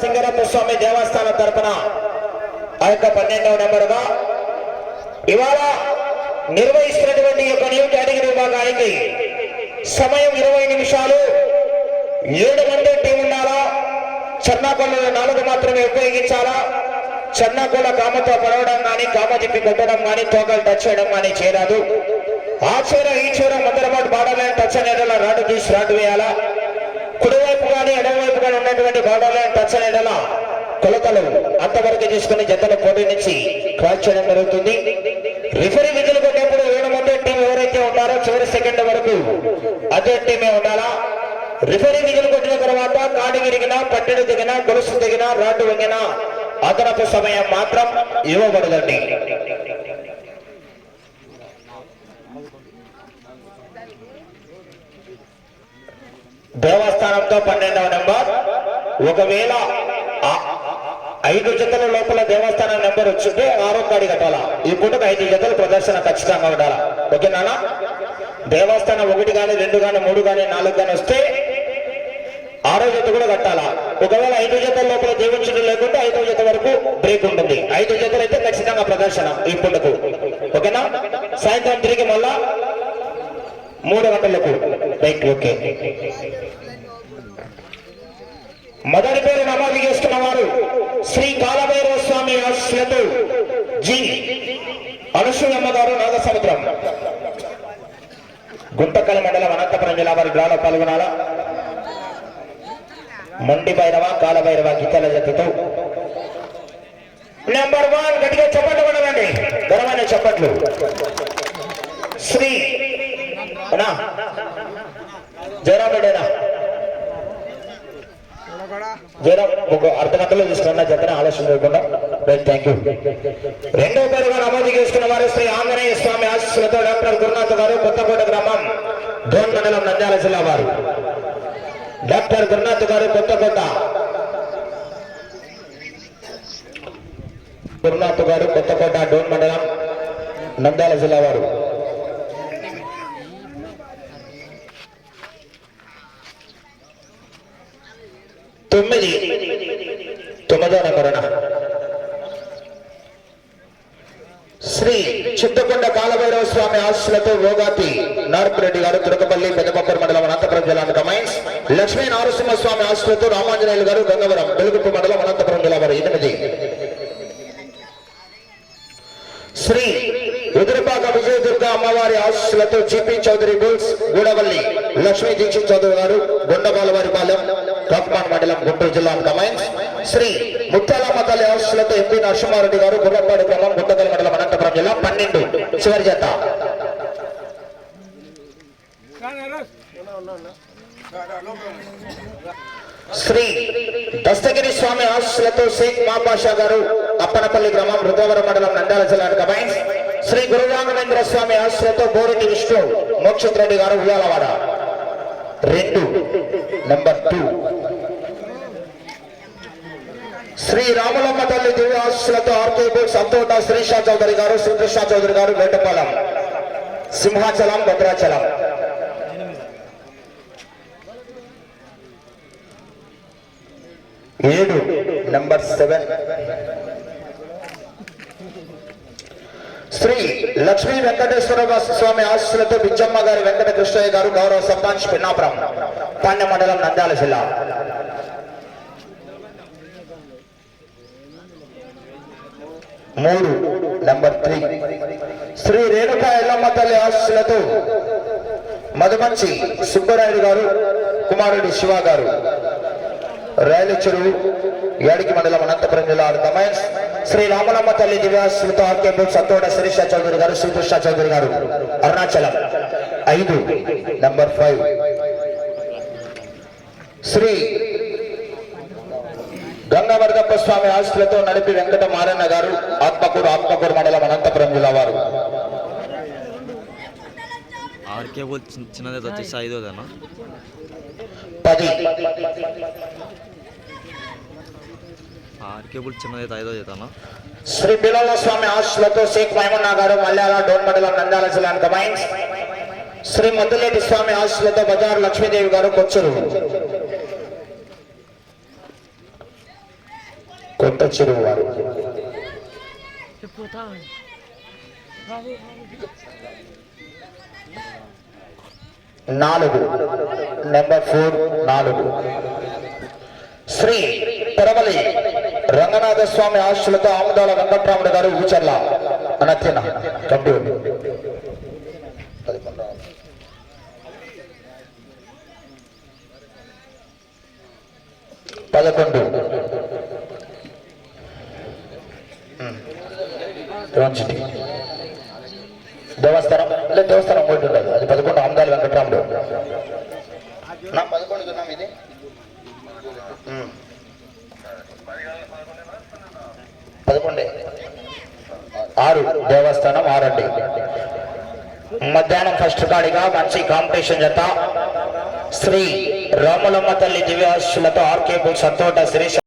సింగరప్ప స్వామి దేవస్థానం తరపున ఆ యొక్క 12వ నెంబరుగా ఇవాళ నిర్వహిస్తున్నటువంటి యొక్క న్యూ కేటగిరీ విభాగానికి సమయం 20 నిమిషాలు. 7 మంది టీం ఉండాలా. చెన్నాకొండలు 4 మాత్రమే ఉపయోగించాలా. చెన్నాకొండ కామతో పడవడం కానీ, కామ తిప్పి కొట్టడం కానీ, తోకలు టచ్ చేయడం కానీ చేయరాదు. ఆ చీర ఈ చీర మొదలపాటు బార్డర్లైన్ టచ్ అనేలా రాడు తీసి రాడు వేయాలా. కుడివైపు కానీ ఎడమవైపు కానీ ఉన్నటువంటి బార్డర్లైన్ టచ్ అనేలా కొలతలు అంతవరకు తీసుకుని జతల పోటీ నుంచి క్రాస్ చేయడం జరుగుతుంది. రిఫరీ విధులు కొట్టేప్పుడు 7 మంది టీం ఎవరైతే ఉంటారో చివరి సెకండ్ వరకు అదే టీమే ఉండాలా. రిఫరీ విధులు కొట్టిన తర్వాత కాడి విరిగినా, పట్టెడు దిగినా, గొలుసు దిగినా, రాడ్డు వంగినా అదనపు సమయం మాత్రం ఇవ్వబడదండి. దేవస్థానంతో 12వ నెంబర్. ఒకవేళ 5 జతల లోపల దేవస్థానం నెంబర్ వచ్చింటే 6వ కాడి కట్టాలా. ఈ పూటకు 5 జతలు ప్రదర్శన ఖచ్చితంగా ఉండాలా. ఓకేనా? దేవస్థానం 1 కానీ 2 కానీ 3 కానీ 4 కానీ వస్తే 6వ జత కూడా కట్టాలా. ఒకవేళ 5 జతల లోపల జీవించడం లేకుంటే 5వ జత వరకు బ్రేక్ ఉంటుంది. 5 జతలు అయితే ఖచ్చితంగా ప్రదర్శన ఈ పూటకు. ఓకేనా? సాయంత్రం తిరిగి మళ్ళా 3 గంటలకు బ్రేక్. ఓకే. మొదటి పేరు నమోదు చేసుకున్న వారు శ్రీ కాలభైరవ స్వామి ఆశీస్సులతో జి అనుసూయమ్మ గారు, నాగసముద్రం, గుంటకల్ మండలం, అనంతపురం జిల్లా వారి గ్రామ పాల్గొనాల. మొండి భైరవ, కాలభైరవ గీతల జతతో నెంబర్ 1 గట్టిగా చప్పట్లు పడాలండి. ఘనమైన చప్పట్లు. శ్రీ జయరామ్ రెడ్డినా జయరామ్ ఒక అర్ధ గంటలో తీసుకున్నా జతనే ఆలస్యం లేకుండా. Right, thank you. 2వ పేరుగా నమోదు చేసుకున్న వారు శ్రీ ఆంజనేయ స్వామి ఆశీస్సులతో డాక్టర్ గురునాథ్ గారు, కొత్తకోట గ్రామం, డోన్ మండలం, నంద్యాల జిల్లా వారు. డాక్టర్ గురునాథ్ గారు, కొత్తకోట, గురునాథ్ గారు, కొత్తకోట, డోన్ మండలం, నంద్యాల జిల్లా వారు. 9వ నెంబరున శ్రీ చిత్తకొండ కాలభైరవ స్వామి ఆశీస్సులతో ఓగాతి నార్పిరెడ్డి గారు, తురకపల్లి, పెద్దపప్పర్ మండలం, అనంతపురం జిల్లా కమైన్స్. లక్ష్మీ నరసింహ స్వామి ఆశీస్సులతో రామాంజనేయులు గారు, గంగవరం, వెలుగుప్పు మండలం, అనంతపురం జిల్లా వారు. 8. శ్రీ ఎదురుపాక విజయదుర్గ అమ్మవారి ఆశీస్సులతో జిపి చౌదరి బుల్స్, గూడవల్లి లక్ష్మీ దీక్షిత్ చౌదరి గారు, బొండబాలవారిపాలెం, కాకుమాన్ మండలం, గుంటూరు జిల్లా కమైన్స్. శ్రీ ముత్యాలమ్మ తల్లి ఆశీస్సులతో ఎంపీ నరసింహారెడ్డి గారు, గుర్రంపాడు గ్రామం, గుంటకల్ మండలం, అనంతపురం జిల్లా. 12 చివరి జత. శ్రీ దస్తగిరి స్వామి ఆశీస్సులతో షేక్ మాబాషా గారు, అప్పనపల్లి గ్రామం, రుద్రవరం మండలం, నంద్యాల జిల్లా కమైన్స్. శ్రీ గురురాఘవేంద్ర స్వామి ఆశీస్సులతో బోరెడ్డి విష్ణు మోక్షిత్ రెడ్డి గారు, ఉయ్యాలవాడ. 2 నెంబర్ 2. శ్రీ రాములమ్మ తల్లి దివ్య ఆశీస్సులతో ఆర్కే బుల్స్, అంతోట శ్రీషా చౌదరి గారు, శ్రీకృష్ణ చౌదరి గారు, వేటపాలెం, సింహాచలం, భద్రాచలం. 7 నెంబర్ 7. శ్రీ లక్ష్మీ వెంకటేశ్వర స్వామి ఆశీస్సులతో బిచ్చమ్మ గారి, వెంకట కృష్ణయ్య గారు, గౌరవ సర్పంచ్, పిన్నాపురం, పాండ్య మండలం, నంద్యాల జిల్లా. 3 నెంబర్ 3. శ్రీ రేణుకా ఎల్లమ్మ తల్లి ఆశీస్సులతో మధుమంచి సుబ్బరాయుడు గారు, కుమారుడి శివ గారు, రైలు చెరువు, యాడికి మండలం, అనంతపురం జిల్లా కమైన్స్. శ్రీ రామలమ్మ తల్లి దివ్యాశీలతో ఆర్కే బుల్స్, సంతోట శిరీష చౌదరి గారు, శ్రీకృష్ణ చౌదరి గారు, అరుణాచలం. 5 నెంబర్ 5. శ్రీ గంగావర్ధప్ప స్వామి ఆశీస్సులతో నడిపి వెంకట మారన్న గారు, ఆత్మకూరు మండలం, అనంతపురం జిల్లా వారు. ఆర్కే బుల్ చిన్నది వచ్చేసి 5వ. 10. ఆర్కే బుల్ చిన్నది 5వ జతనా. శ్రీ బిలాల స్వామి ఆశీస్సులతో షేక్ మహమూద్ గారు, మల్యాల, డోన్ మండలం, నంద్యాల జిల్లా కమైన్స్. శ్రీ మద్దులేటి స్వామి ఆశీస్సులతో బజారు లక్ష్మీదేవి గారు, కొచ్చూరు. కొత్త చెరువు వారు. 4 నెంబర్ 4 4 శ్రీ పెరవలి రంగనాథ స్వామి ఆశులతో ఆముదాల వెంకట్రాముడు గారు ఊచర్ల అనత్యన కబడ్డీ 11 దేవస్థానం దేవస్థానం పోయి ఉండదు. అది 11 ఆముదాల వెంకట్రాముడు. నా 11 దున్నాం ఇది 11 6 దేవస్థానం 6 అండి. మధ్యాహ్నం ఫస్ట్ కాడిగా మంచి కాంపిటీషన్ జత శ్రీ రాములమ్మ తల్లి దివ్యాశులతో ఆర్కే సత్తోట శ్రీ